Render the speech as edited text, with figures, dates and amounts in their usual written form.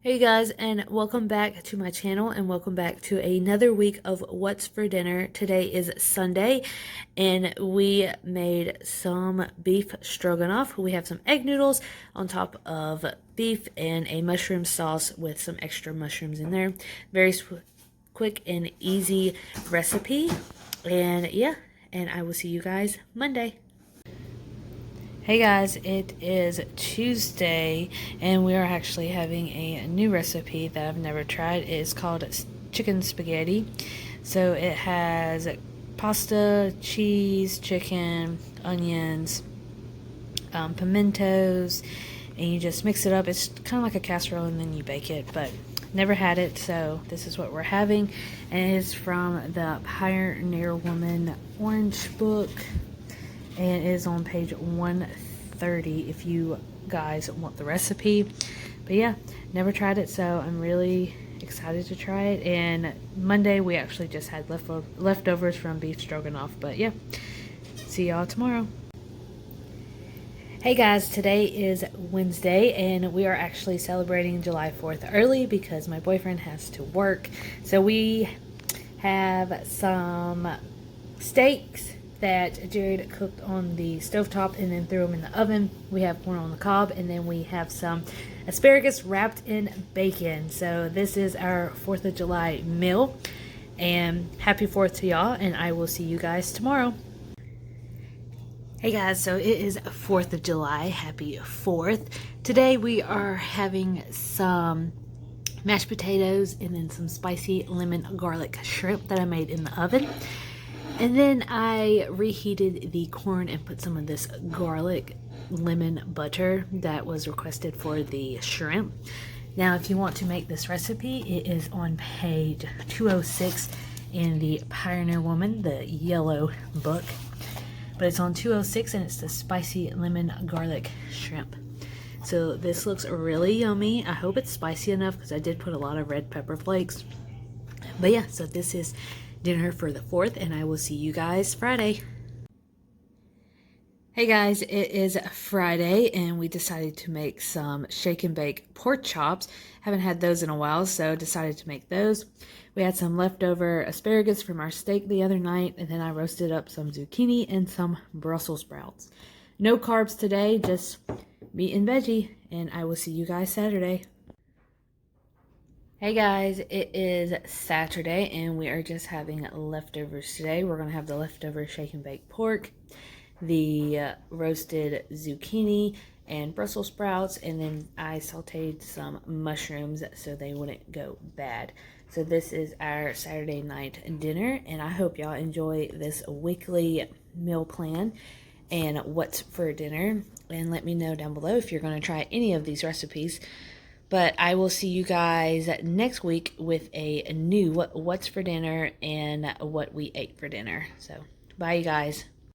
Hey guys, and welcome back to my channel and welcome back to another week of What's for Dinner. Today is Sunday and we made some beef stroganoff. We have some egg noodles on top of beef and a mushroom sauce with some extra mushrooms in there. Very quick and easy recipe. And yeah, and I will see you guys Monday. Hey guys, it is Tuesday and we are actually having a new recipe that I've never tried. It is called chicken spaghetti. So it has pasta, cheese, chicken, onions, pimentos, and you just mix it up. It's kind of like a casserole and then you bake it, but never had it, so this is what we're having. And it is from the Pioneer Woman Orange book. And it is on page 130 if you guys want the recipe. But yeah, never tried it, so I'm really excited to try it. And Monday we actually just had leftovers from beef stroganoff. But yeah, see y'all tomorrow. Hey guys, today is Wednesday and we are actually celebrating July 4th early because my boyfriend has to work. So we have some steaks that Jared cooked on the stovetop and then threw them in the oven. We have corn on the cob, and then we have some asparagus wrapped in bacon. So this is our 4th of July meal, and happy 4th to y'all, and I will see you guys tomorrow. Hey guys, so it is 4th of July. Happy 4th. Today we are having some mashed potatoes and then some spicy lemon garlic shrimp that I made in the oven. And then I reheated the corn and put some of this garlic lemon butter that was requested for the shrimp. Now, if you want to make this recipe, it is on page 206 in the Pioneer Woman, the yellow book. But it's on 206 and it's the spicy lemon garlic shrimp. So this looks really yummy. I hope it's spicy enough because I did put a lot of red pepper flakes. But yeah, so this is dinner for the 4th, and I will see you guys Friday. Hey guys, it is Friday and we decided to make some shake and bake pork chops. Haven't had those in a while, so decided to make those. We had some leftover asparagus from our steak the other night, and then I roasted up some zucchini and some Brussels sprouts. No carbs today, just meat and veggie, and I will see you guys Saturday. Hey guys, it is Saturday and we are just having leftovers today. We're going to have the leftover shake and bake pork, the roasted zucchini and Brussels sprouts, and then I sauteed some mushrooms so they wouldn't go bad. So this is our Saturday night dinner, and I hope y'all enjoy this weekly meal plan and what's for dinner. And let me know down below if you're going to try any of these recipes. But I will see you guys next week with a new what's for dinner and what we ate for dinner. So bye you guys.